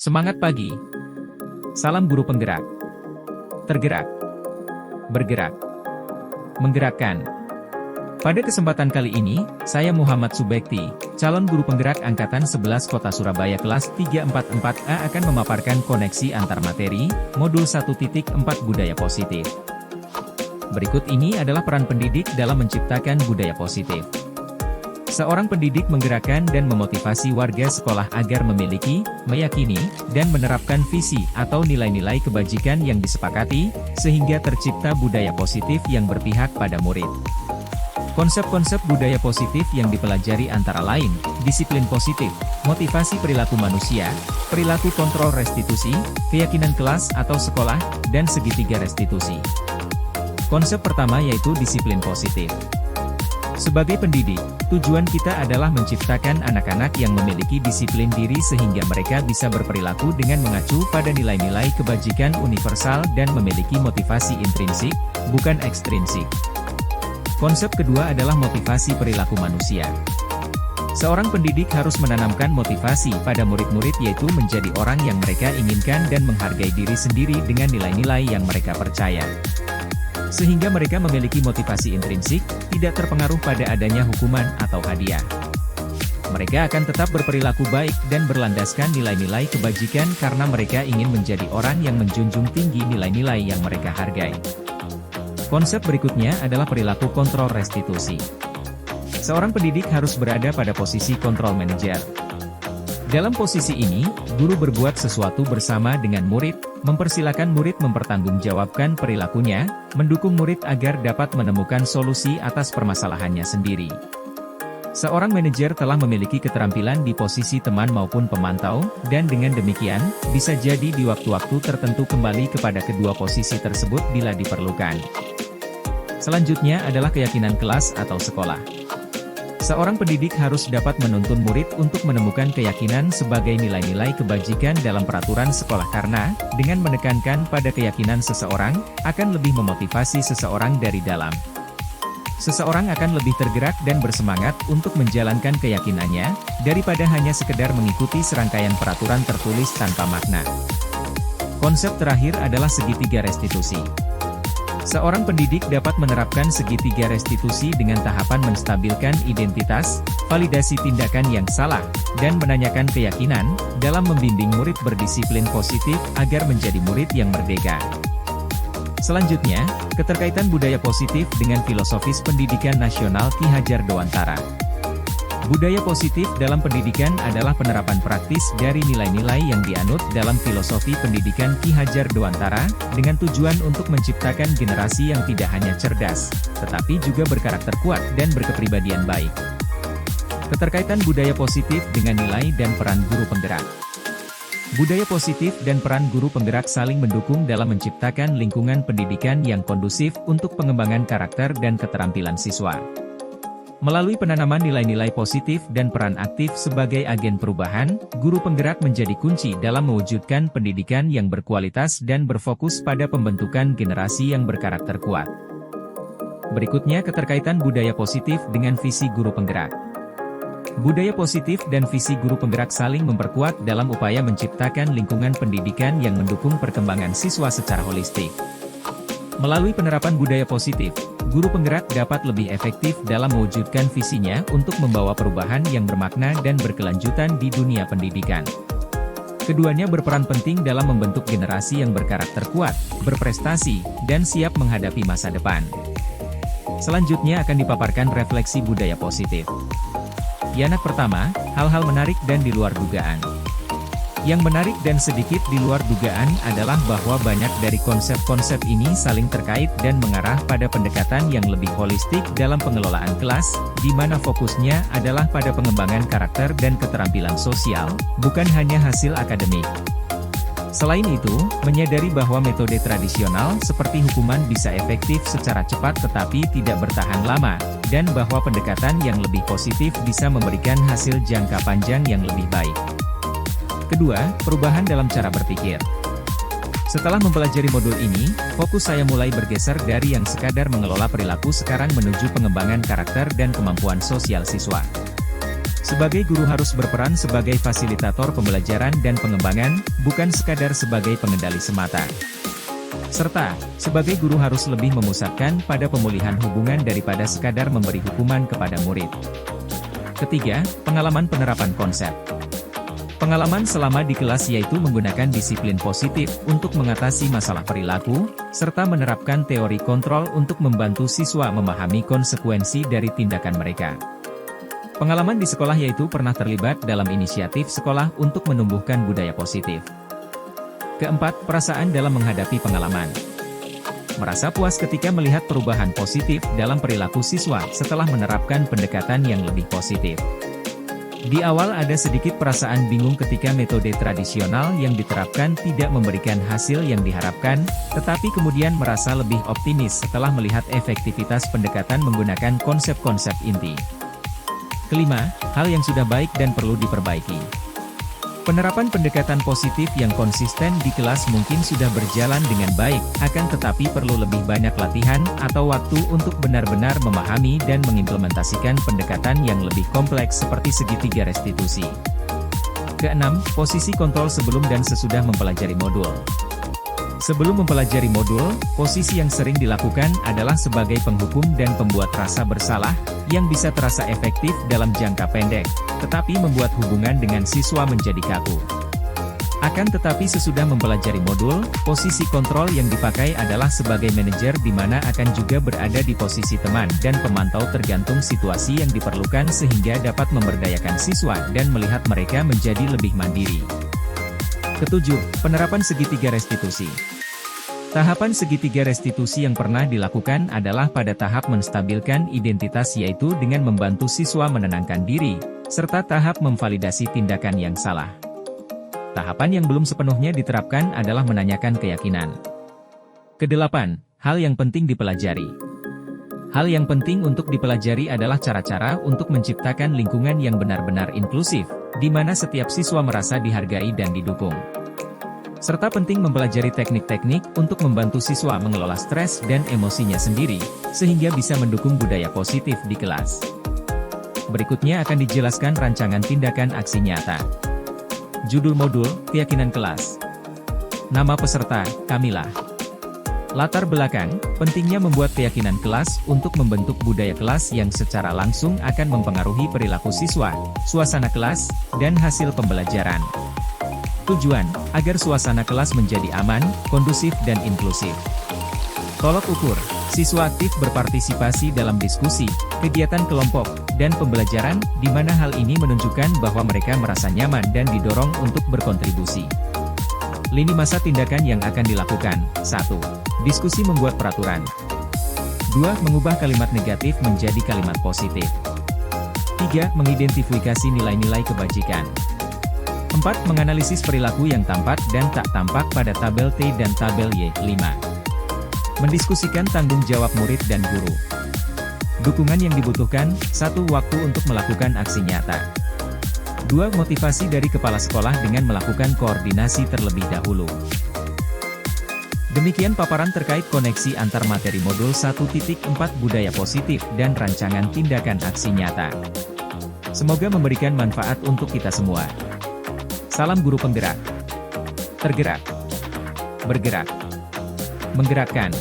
Semangat pagi. Salam guru penggerak. Tergerak. Bergerak. Menggerakkan. Pada kesempatan kali ini, saya Muhammad Subekti, calon guru penggerak Angkatan 11 Kota Surabaya kelas 344A akan memaparkan koneksi antar materi, modul 1.4 Budaya Positif. Berikut ini adalah peran pendidik dalam menciptakan budaya positif. Seorang pendidik menggerakkan dan memotivasi warga sekolah agar memiliki, meyakini, dan menerapkan visi atau nilai-nilai kebajikan yang disepakati, sehingga tercipta budaya positif yang berpihak pada murid. Konsep-konsep budaya positif yang dipelajari antara lain, disiplin positif, motivasi perilaku manusia, perilaku kontrol restitusi, keyakinan kelas atau sekolah, dan segitiga restitusi. Konsep pertama yaitu disiplin positif. Sebagai pendidik, tujuan kita adalah menciptakan anak-anak yang memiliki disiplin diri sehingga mereka bisa berperilaku dengan mengacu pada nilai-nilai kebajikan universal dan memiliki motivasi intrinsik, bukan ekstrinsik. Konsep kedua adalah motivasi perilaku manusia. Seorang pendidik harus menanamkan motivasi pada murid-murid yaitu menjadi orang yang mereka inginkan dan menghargai diri sendiri dengan nilai-nilai yang mereka percaya. Sehingga mereka memiliki motivasi intrinsik, tidak terpengaruh pada adanya hukuman atau hadiah. Mereka akan tetap berperilaku baik dan berlandaskan nilai-nilai kebajikan karena mereka ingin menjadi orang yang menjunjung tinggi nilai-nilai yang mereka hargai. Konsep berikutnya adalah perilaku kontrol restitusi. Seorang pendidik harus berada pada posisi kontrol manajer. Dalam posisi ini, guru berbuat sesuatu bersama dengan murid, mempersilakan murid mempertanggungjawabkan perilakunya, mendukung murid agar dapat menemukan solusi atas permasalahannya sendiri. Seorang manajer telah memiliki keterampilan di posisi teman maupun pemantau, dan dengan demikian, bisa jadi di waktu-waktu tertentu kembali kepada kedua posisi tersebut bila diperlukan. Selanjutnya adalah keyakinan kelas atau sekolah. Seorang pendidik harus dapat menuntun murid untuk menemukan keyakinan sebagai nilai-nilai kebajikan dalam peraturan sekolah karena, dengan menekankan pada keyakinan seseorang, akan lebih memotivasi seseorang dari dalam. Seseorang akan lebih tergerak dan bersemangat untuk menjalankan keyakinannya, daripada hanya sekedar mengikuti serangkaian peraturan tertulis tanpa makna. Konsep terakhir adalah segitiga restitusi. Seorang pendidik dapat menerapkan segitiga restitusi dengan tahapan menstabilkan identitas, validasi tindakan yang salah, dan menanyakan keyakinan, dalam membimbing murid berdisiplin positif agar menjadi murid yang merdeka. Selanjutnya, keterkaitan budaya positif dengan filosofis pendidikan nasional Ki Hajar Dewantara. Budaya positif dalam pendidikan adalah penerapan praktis dari nilai-nilai yang dianut dalam filosofi pendidikan Ki Hajar Dewantara, dengan tujuan untuk menciptakan generasi yang tidak hanya cerdas, tetapi juga berkarakter kuat dan berkepribadian baik. Keterkaitan budaya positif dengan nilai dan peran guru penggerak. Budaya positif dan peran guru penggerak saling mendukung dalam menciptakan lingkungan pendidikan yang kondusif untuk pengembangan karakter dan keterampilan siswa. Melalui penanaman nilai-nilai positif dan peran aktif sebagai agen perubahan, guru penggerak menjadi kunci dalam mewujudkan pendidikan yang berkualitas dan berfokus pada pembentukan generasi yang berkarakter kuat. Berikutnya keterkaitan budaya positif dengan visi guru penggerak. Budaya positif dan visi guru penggerak saling memperkuat dalam upaya menciptakan lingkungan pendidikan yang mendukung perkembangan siswa secara holistik. Melalui penerapan budaya positif, guru penggerak dapat lebih efektif dalam mewujudkan visinya untuk membawa perubahan yang bermakna dan berkelanjutan di dunia pendidikan. Keduanya berperan penting dalam membentuk generasi yang berkarakter kuat, berprestasi, dan siap menghadapi masa depan. Selanjutnya akan dipaparkan refleksi budaya positif. Yanak pertama, hal-hal menarik dan di luar dugaan. Yang menarik dan sedikit di luar dugaan adalah bahwa banyak dari konsep-konsep ini saling terkait dan mengarah pada pendekatan yang lebih holistik dalam pengelolaan kelas, di mana fokusnya adalah pada pengembangan karakter dan keterampilan sosial, bukan hanya hasil akademik. Selain itu, menyadari bahwa metode tradisional seperti hukuman bisa efektif secara cepat tetapi tidak bertahan lama, dan bahwa pendekatan yang lebih positif bisa memberikan hasil jangka panjang yang lebih baik. Kedua, perubahan dalam cara berpikir. Setelah mempelajari modul ini, fokus saya mulai bergeser dari yang sekadar mengelola perilaku sekarang menuju pengembangan karakter dan kemampuan sosial siswa. Sebagai guru harus berperan sebagai fasilitator pembelajaran dan pengembangan, bukan sekadar sebagai pengendali semata. Serta, sebagai guru harus lebih memusatkan pada pemulihan hubungan daripada sekadar memberi hukuman kepada murid. Ketiga, pengalaman penerapan konsep. Pengalaman selama di kelas yaitu menggunakan disiplin positif untuk mengatasi masalah perilaku, serta menerapkan teori kontrol untuk membantu siswa memahami konsekuensi dari tindakan mereka. Pengalaman di sekolah yaitu pernah terlibat dalam inisiatif sekolah untuk menumbuhkan budaya positif. Keempat, perasaan dalam menghadapi pengalaman. Merasa puas ketika melihat perubahan positif dalam perilaku siswa setelah menerapkan pendekatan yang lebih positif. Di awal ada sedikit perasaan bingung ketika metode tradisional yang diterapkan tidak memberikan hasil yang diharapkan, tetapi kemudian merasa lebih optimis setelah melihat efektivitas pendekatan menggunakan konsep-konsep inti. Kelima, hal yang sudah baik dan perlu diperbaiki. Penerapan pendekatan positif yang konsisten di kelas mungkin sudah berjalan dengan baik, akan tetapi perlu lebih banyak latihan atau waktu untuk benar-benar memahami dan mengimplementasikan pendekatan yang lebih kompleks seperti segitiga restitusi. Keenam, posisi kontrol sebelum dan sesudah mempelajari modul. Sebelum mempelajari modul, posisi yang sering dilakukan adalah sebagai penghukum dan pembuat rasa bersalah, yang bisa terasa efektif dalam jangka pendek, tetapi membuat hubungan dengan siswa menjadi kaku. Akan tetapi sesudah mempelajari modul, posisi kontrol yang dipakai adalah sebagai manajer di mana akan juga berada di posisi teman dan pemantau tergantung situasi yang diperlukan sehingga dapat memberdayakan siswa dan melihat mereka menjadi lebih mandiri. Ketujuh, penerapan segitiga restitusi. Tahapan segitiga restitusi yang pernah dilakukan adalah pada tahap menstabilkan identitas yaitu dengan membantu siswa menenangkan diri, serta tahap memvalidasi tindakan yang salah. Tahapan yang belum sepenuhnya diterapkan adalah menanyakan keyakinan. Kedelapan, hal yang penting dipelajari. Hal yang penting untuk dipelajari adalah cara-cara untuk menciptakan lingkungan yang benar-benar inklusif, di mana setiap siswa merasa dihargai dan didukung. Serta penting mempelajari teknik-teknik untuk membantu siswa mengelola stres dan emosinya sendiri, sehingga bisa mendukung budaya positif di kelas. Berikutnya akan dijelaskan rancangan tindakan aksi nyata. Judul modul, keyakinan kelas. Nama peserta, Kamilah. Latar belakang, pentingnya membuat keyakinan kelas untuk membentuk budaya kelas yang secara langsung akan mempengaruhi perilaku siswa, suasana kelas, dan hasil pembelajaran. Tujuan, agar suasana kelas menjadi aman, kondusif dan inklusif. Tolok ukur, siswa aktif berpartisipasi dalam diskusi, kegiatan kelompok, dan pembelajaran, di mana hal ini menunjukkan bahwa mereka merasa nyaman dan didorong untuk berkontribusi. Lini masa tindakan yang akan dilakukan. 1. Diskusi membuat peraturan. 2. Mengubah kalimat negatif menjadi kalimat positif. 3. Mengidentifikasi nilai-nilai kebajikan. 4. Menganalisis perilaku yang tampak dan tak tampak pada tabel T dan tabel Y. 5. Mendiskusikan tanggung jawab murid dan guru. Dukungan yang dibutuhkan. 1. Waktu untuk melakukan aksi nyata. 2. Motivasi dari kepala sekolah dengan melakukan koordinasi terlebih dahulu. Demikian paparan terkait koneksi antar materi modul 1.4 budaya positif dan rancangan tindakan aksi nyata. Semoga memberikan manfaat untuk kita semua. Salam guru penggerak. Tergerak. Bergerak. Menggerakkan.